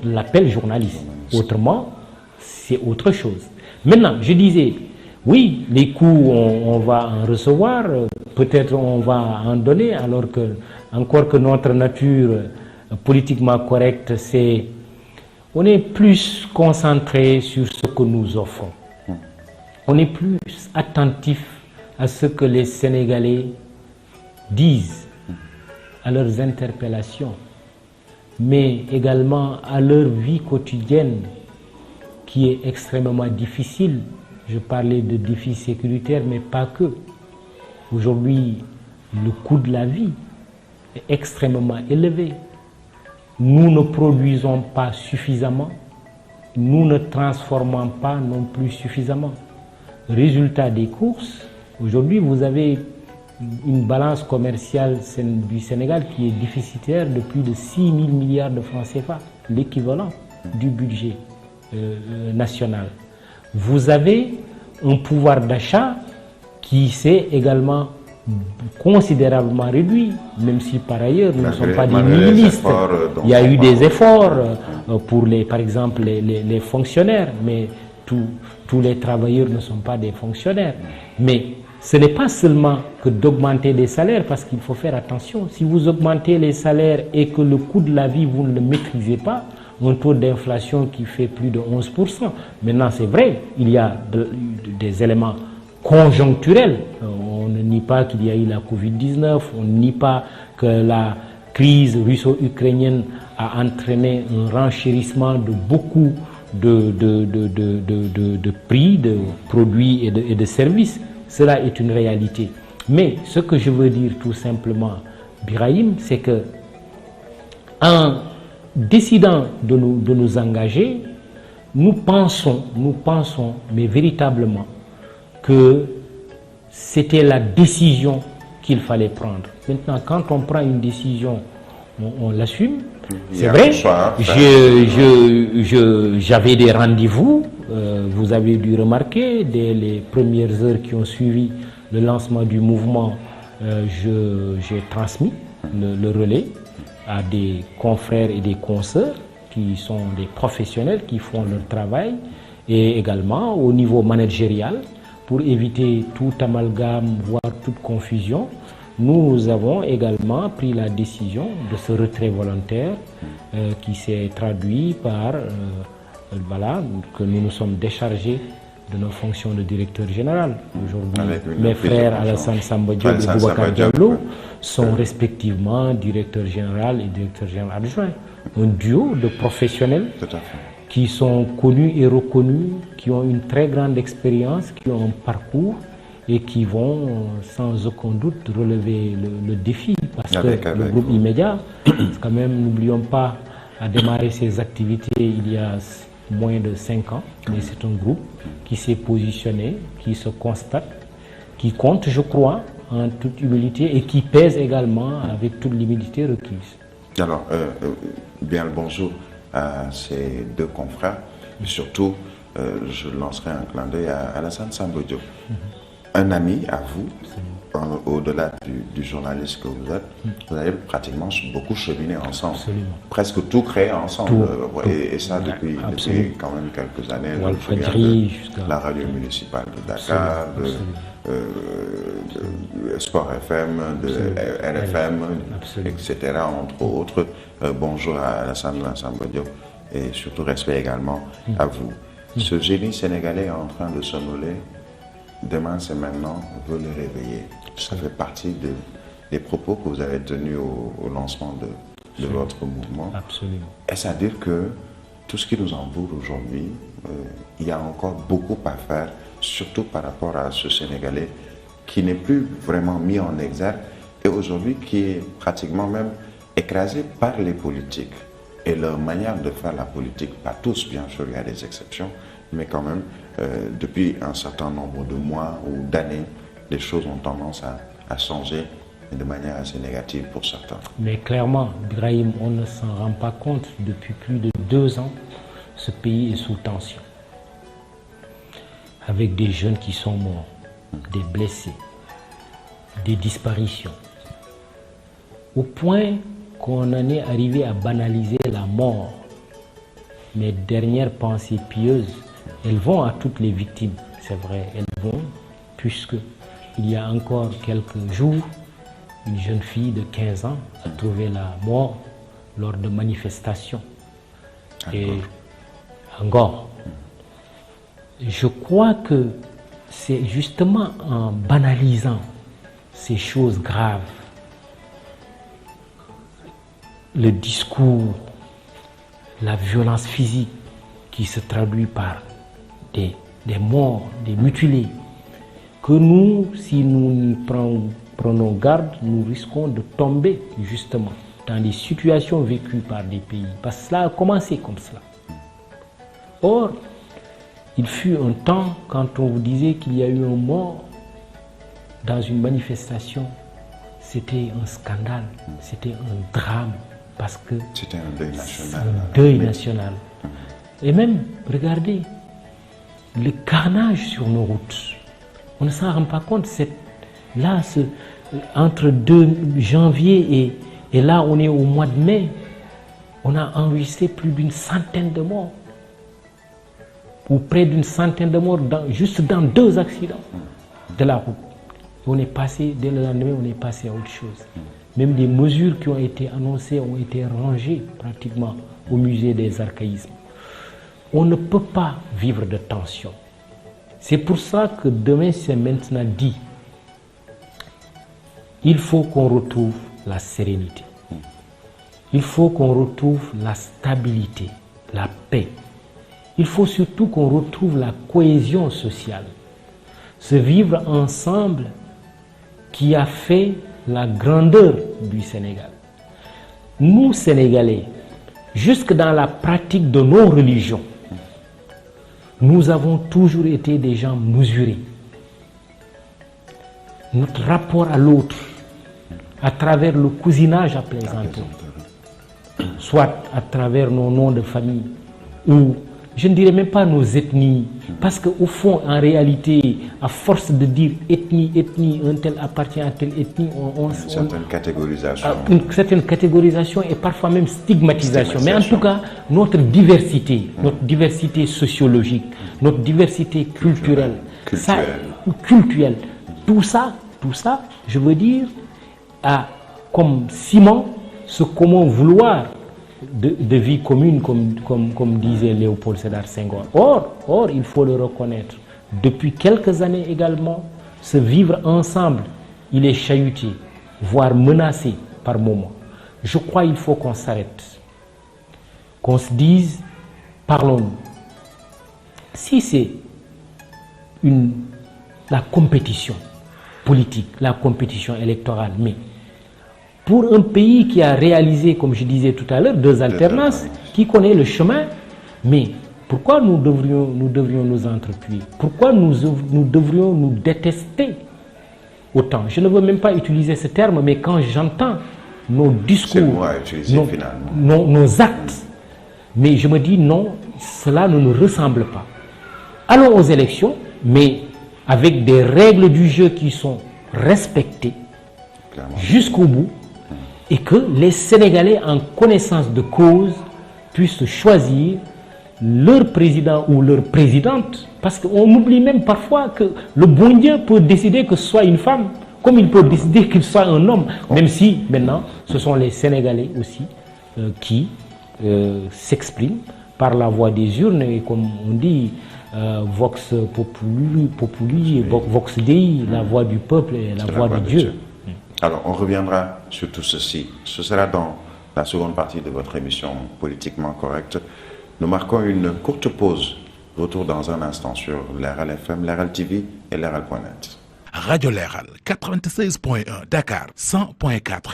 l'appelle journaliste. Autrement, c'est autre chose. Maintenant, je disais, oui, les coups, on va en recevoir, peut-être on va en donner, alors que, encore que notre nature politiquement correcte, on est plus concentré sur ce que nous offrons. On est plus attentif à ce que les Sénégalais disent, à leurs interpellations, mais également à leur vie quotidienne qui est extrêmement difficile. Je parlais de défis sécuritaires, mais pas que. Aujourd'hui, le coût de la vie est extrêmement élevé. Nous ne produisons pas suffisamment, nous ne transformons pas non plus suffisamment. Résultat des courses, aujourd'hui vous avez une balance commerciale du Sénégal qui est déficitaire de plus de 6 000 milliards de francs CFA, l'équivalent du budget national. Vous avez un pouvoir d'achat qui s'est également considérablement réduit, même si par ailleurs nous ne sommes pas des nihilistes. Il y a eu des efforts pour par exemple les fonctionnaires, mais tous les travailleurs ne sont pas des fonctionnaires. Mais ce n'est pas seulement que d'augmenter les salaires, parce qu'il faut faire attention. Si vous augmentez les salaires et que le coût de la vie, vous ne le maîtrisez pas, un taux d'inflation qui fait plus de 11%. Maintenant, c'est vrai, il y a des éléments conjoncturels. On ne nie pas qu'il y a eu la Covid-19, on ne nie pas que la crise russo-ukrainienne a entraîné un renchérissement de beaucoup de prix, de produits et de services. Cela est une réalité. Mais ce que je veux dire tout simplement, Birahim, c'est que en décidant de nous engager, nous pensons, mais véritablement, que c'était la décision qu'il fallait prendre. Maintenant, quand on prend une décision, on l'assume. C'est vrai, j'avais des rendez-vous, vous avez dû remarquer, dès les premières heures qui ont suivi le lancement du mouvement, j'ai transmis le relais à des confrères et des consoeurs qui sont des professionnels qui font leur travail, et également au niveau managérial, pour éviter tout amalgame, voire toute confusion. Nous avons également pris la décision de ce retrait volontaire qui s'est traduit par voilà, que nous nous sommes déchargés de nos fonctions de directeur général. Aujourd'hui, mes frères Alassane Samba Diop et Boubacar Diallo sont respectivement directeur général et directeur général adjoint. Un duo de professionnels qui sont connus et reconnus, qui ont une très grande expérience, qui ont un parcours et qui vont sans aucun doute relever le défi, parce que le groupe immédiat, quand même, n'oublions pas, a démarré ses activités il y a moins de 5 ans, mais c'est un groupe qui s'est positionné, qui se constate, qui compte, je crois, en toute humilité et qui pèse également avec toute l'humilité requise. Alors, bien le bonjour à ces deux confrères, mais surtout, je lancerai un clin d'œil à Alassane Samba Diop. Un ami à vous, au-delà du journaliste que vous êtes, vous avez pratiquement beaucoup cheminé ensemble. Absolument. Presque tout créé ensemble. Et ça depuis quand même quelques années. La radio municipale de Dakar, de Sport FM, de RFM, etc. entre autres. Bonjour à Alassane Samba Diop et surtout respect également à vous. Ce génie sénégalais est en train de somnoler. Demain, c'est maintenant, on veut le réveiller. Ça fait partie des propos que vous avez tenus au lancement de votre mouvement. Absolument. Est-ce à dire que tout ce qui nous entoure aujourd'hui, il y a encore beaucoup à faire, surtout par rapport à ce Sénégalais qui n'est plus vraiment mis en exergue et aujourd'hui qui est pratiquement même écrasé par les politiques et leur manière de faire la politique. Pas tous, bien sûr, il y a des exceptions, mais quand même, depuis un certain nombre de mois ou d'années, les choses ont tendance à changer de manière assez négative pour certains. Mais clairement, Birahim, on ne s'en rend pas compte. Depuis plus de 2 ans, ce pays est sous tension. Avec des jeunes qui sont morts, des blessés, des disparitions. Au point qu'on en est arrivé à banaliser la mort. mes dernières pensées pieuses, elles vont à toutes les victimes, c'est vrai, elles vont, puisque il y a encore quelques jours, une jeune fille de 15 ans a trouvé la mort lors de manifestations. Et encore, je crois que c'est justement en banalisant ces choses graves, le discours, la violence physique qui se traduit par des morts, des mutilés, que nous, si nous n'y prenons garde, nous risquons de tomber justement dans des situations vécues par des pays. Parce que cela a commencé comme cela. Or, il fut un temps quand on vous disait qu'il y a eu un mort dans une manifestation, c'était un scandale, c'était un drame, parce que c'était un deuil national. Un deuil national. Et même, regardez, le carnage sur nos routes. On ne s'en rend pas compte. Là, entre 2 janvier et là, on est au mois de mai, on a enregistré plus d'une centaine de morts. Ou près d'une centaine de morts juste dans 2 accidents de la route. On est passé, dès le lendemain, on est passé à autre chose. Même des mesures qui ont été annoncées ont été rangées pratiquement au musée des archaïsmes. On ne peut pas vivre de tension. C'est pour ça que demain, c'est maintenant dit. Il faut qu'on retrouve la sérénité. Il faut qu'on retrouve la stabilité, la paix. Il faut surtout qu'on retrouve la cohésion sociale. Ce vivre ensemble qui a fait la grandeur du Sénégal. Nous, Sénégalais, jusque dans la pratique de nos religions, nous avons toujours été des gens mesurés. Notre rapport à l'autre, à travers le cousinage à plaisanterie, soit à travers nos noms de famille, ou je ne dirais même pas nos ethnies, parce qu'au fond, en réalité, à force de dire ethnie, un tel appartient à telle ethnie, une certaine catégorisation. Une certaine catégorisation et parfois même stigmatisation. Mais en tout cas, notre diversité sociologique, notre diversité culturelle, tout ça, je veux dire, a comme ciment ce commun vouloir de vie commune, comme disait Léopold Sédar Senghor. Or, il faut le reconnaître, depuis quelques années également, ce vivre ensemble, il est chahuté, voire menacé par moments. Je crois qu'il faut qu'on s'arrête, qu'on se dise, parlons-nous. Si c'est la compétition politique, la compétition électorale, mais pour un pays qui a réalisé, comme je disais tout à l'heure, 2 alternances, qui connaît le chemin, mais pourquoi nous devrions nous entretuer? Pourquoi nous devrions nous détester autant? Je ne veux même pas utiliser ce terme, mais quand j'entends nos discours, nos actes, mais je me dis non, cela ne nous ressemble pas. Allons aux élections, mais avec des règles du jeu qui sont respectées jusqu'au bout, et que les Sénégalais, en connaissance de cause, puissent choisir leur président ou leur présidente, parce qu'on oublie même parfois que le bon Dieu peut décider que ce soit une femme, comme il peut décider qu'il soit un homme, même si maintenant ce sont les Sénégalais aussi qui s'expriment par la voix des urnes, et comme on dit, vox populi, vox dei, la voix du peuple et la voix de Dieu. Alors, on reviendra sur tout ceci. Ce sera dans la seconde partie de votre émission Politiquement Correct. Nous marquons une courte pause. Retour dans un instant sur Leral FM, Leral TV et Leral.net. Radio Leral 96.1 Dakar 100.4